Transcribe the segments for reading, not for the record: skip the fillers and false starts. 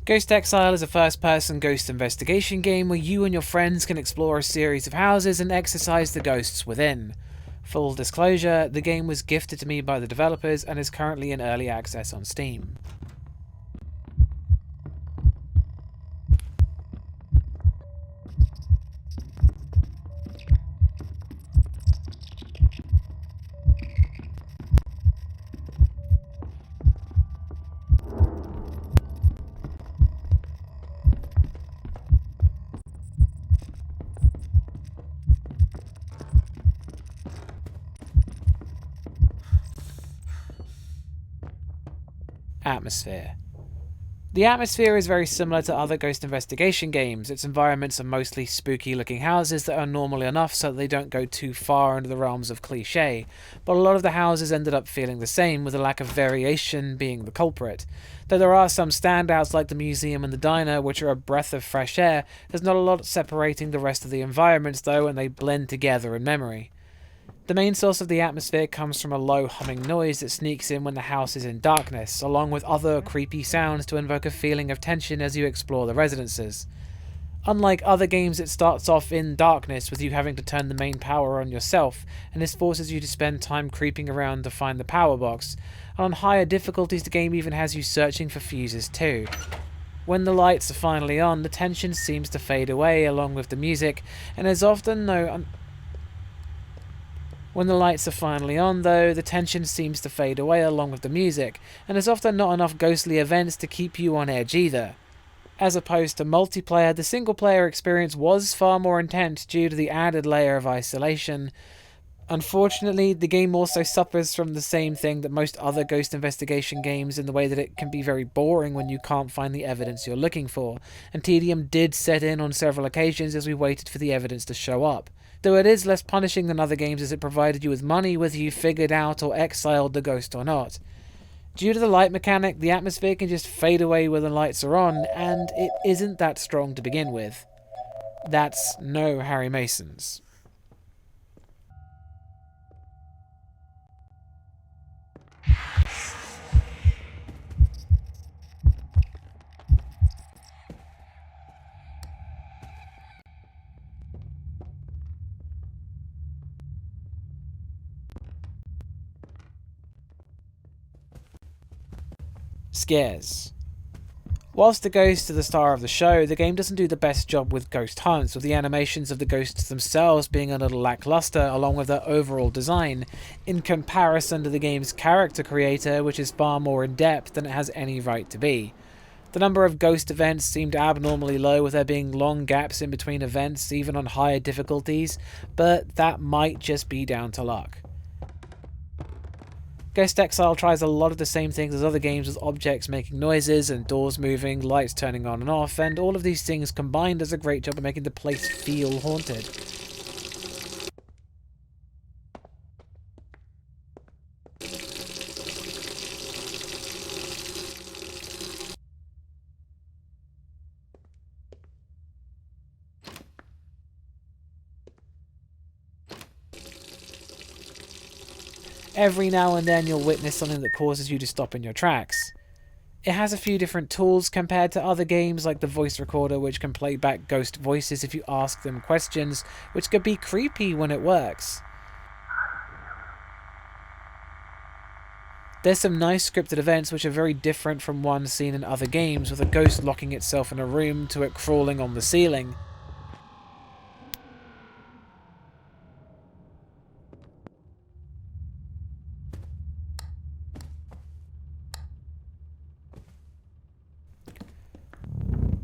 Ghost Exile is a first-person ghost investigation game where you and your friends can explore a series of houses and exorcise the ghosts within. Full disclosure, the game was gifted to me by the developers and is currently in early access on Steam. Atmosphere. The atmosphere is very similar to other ghost investigation games. Its environments are mostly spooky looking houses that are normal enough so that they don't go too far into the realms of cliché, but a lot of the houses ended up feeling the same, with a lack of variation being the culprit. Though there are some standouts like the museum and the diner, which are a breath of fresh air, there's not a lot separating the rest of the environments though, and they blend together in memory. The main source of the atmosphere comes from a low humming noise that sneaks in when the house is in darkness, along with other creepy sounds to invoke a feeling of tension as you explore the residences. Unlike other games, it starts off in darkness with you having to turn the main power on yourself, and this forces you to spend time creeping around to find the power box. And on higher difficulties, the game even has you searching for fuses too. When the lights are finally on, the tension seems to fade away along with the music, and there's often no When the lights are finally on, though, the tension seems to fade away along with the music, and there's often not enough ghostly events to keep you on edge either. As opposed to multiplayer, the single-player experience was far more intense due to the added layer of isolation. Unfortunately, the game also suffers from the same thing that most other ghost investigation games, in the way that it can be very boring when you can't find the evidence you're looking for, and tedium did set in on several occasions as we waited for the evidence to show up. Though it is less punishing than other games as it provided you with money whether you figured out or exiled the ghost or not. Due to the light mechanic, the atmosphere can just fade away when the lights are on, and it isn't that strong to begin with. That's no Harry Mason's. Scares. Whilst the ghosts are the star of the show, the game doesn't do the best job with ghost hunts, with the animations of the ghosts themselves being a little lackluster along with their overall design, in comparison to the game's character creator, which is far more in depth than it has any right to be. The number of ghost events seemed abnormally low, with there being long gaps in between events, even on higher difficulties, but that might just be down to luck. Ghost Exile tries a lot of the same things as other games, with objects making noises and doors moving, lights turning on and off, and all of these things combined does a great job of making the place feel haunted. Every now and then you'll witness something that causes you to stop in your tracks. It has a few different tools compared to other games, like the voice recorder, which can play back ghost voices if you ask them questions, which could be creepy when it works. There's some nice scripted events which are very different from ones seen in other games, with a ghost locking itself in a room to it crawling on the ceiling.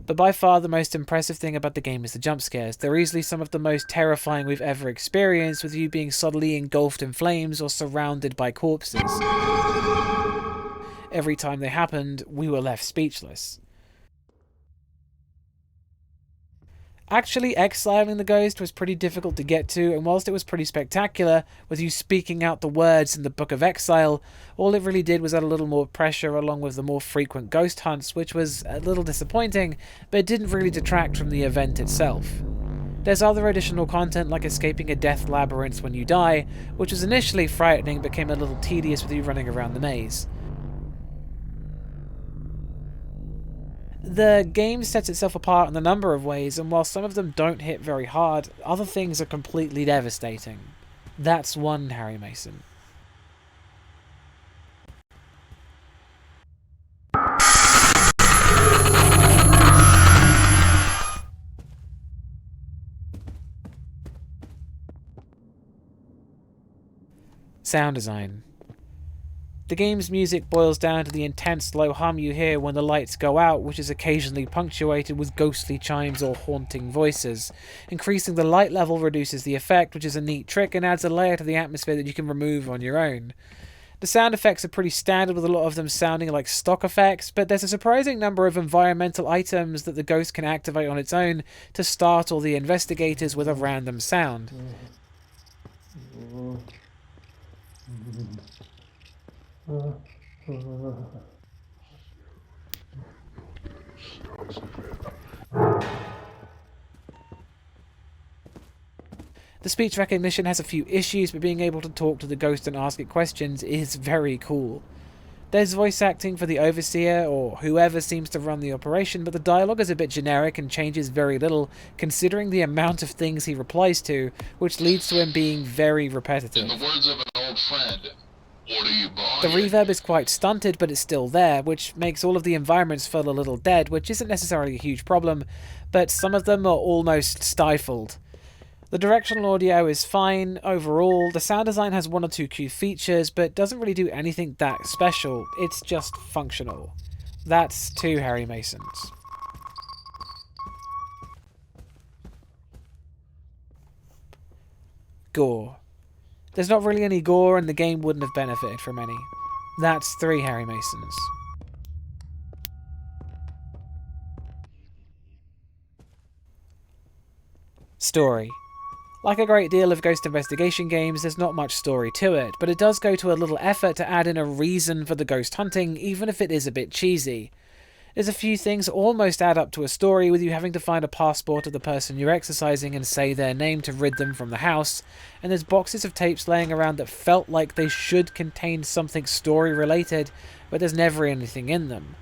But by far the most impressive thing about the game is the jump scares. They're easily some of the most terrifying we've ever experienced, with you being suddenly engulfed in flames or surrounded by corpses. Every time they happened, we were left speechless. Actually, exiling the ghost was pretty difficult to get to, and whilst it was pretty spectacular, with you speaking out the words in the Book of Exile, all it really did was add a little more pressure along with the more frequent ghost hunts, which was a little disappointing, but it didn't really detract from the event itself. There's other additional content like escaping a death labyrinth when you die, which was initially frightening but became a little tedious with you running around the maze. The game sets itself apart in a number of ways, and while some of them don't hit very hard, other things are completely devastating. That's one Harry Mason. Sound design. The game's music boils down to the intense low hum you hear when the lights go out, which is occasionally punctuated with ghostly chimes or haunting voices. Increasing the light level reduces the effect, which is a neat trick and adds a layer to the atmosphere that you can remove on your own. The sound effects are pretty standard, with a lot of them sounding like stock effects, but there's a surprising number of environmental items that the ghost can activate on its own to startle the investigators with a random sound. The speech recognition has a few issues, but being able to talk to the ghost and ask it questions is very cool. There's voice acting for the overseer, or whoever seems to run the operation, but the dialogue is a bit generic and changes very little, considering the amount of things he replies to, which leads to him being very repetitive. In the words of an old friend, what are you buying? The reverb is quite stunted, but it's still there, which makes all of the environments feel a little dead, which isn't necessarily a huge problem, but some of them are almost stifled. The directional audio is fine overall. The sound design has one or two cute features, but doesn't really do anything that special. It's just functional. That's 2 Harry Masons. Gore. There's not really any gore, and the game wouldn't have benefited from any. That's 3 Harry Masons. Story. Like a great deal of ghost investigation games, there's not much story to it, but it does go to a little effort to add in a reason for the ghost hunting, even if it is a bit cheesy. There's a few things that almost add up to a story, with you having to find a passport of the person you're exorcising and say their name to rid them from the house, and there's boxes of tapes laying around that felt like they should contain something story related, but there's never anything in them.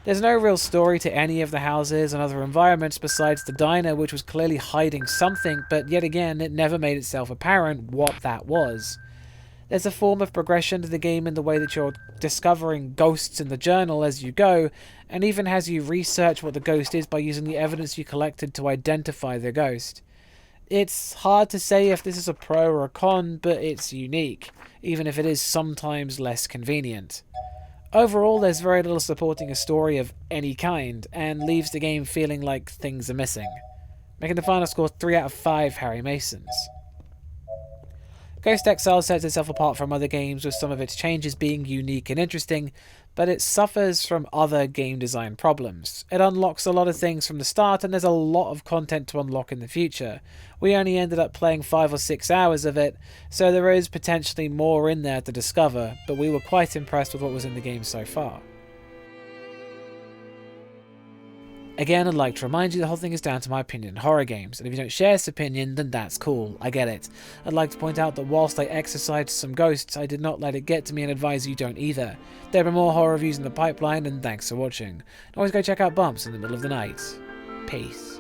There's no real story to any of the houses and other environments besides the diner, which was clearly hiding something, but yet again it never made itself apparent what that was. There's a form of progression to the game in the way that you're discovering ghosts in the journal as you go, and even has you research what the ghost is by using the evidence you collected to identify the ghost. It's hard to say if this is a pro or a con, but it's unique, even if it is sometimes less convenient. Overall, there's very little supporting a story of any kind, and leaves the game feeling like things are missing. Making the final score 3 out of 5 Harry Masons. Ghost Exile sets itself apart from other games, with some of its changes being unique and interesting, but it suffers from other game design problems. It unlocks a lot of things from the start, and there's a lot of content to unlock in the future. We only ended up playing 5 or 6 hours of it, so there is potentially more in there to discover, but we were quite impressed with what was in the game so far. Again, I'd like to remind you the whole thing is down to my opinion in horror games, and if you don't share this opinion, then that's cool, I get it. I'd like to point out that whilst I exorcised some ghosts, I did not let it get to me and advise you don't either. There are more horror reviews in the pipeline, and thanks for watching. And always go check out Bumps in the Middle of the Night. Peace.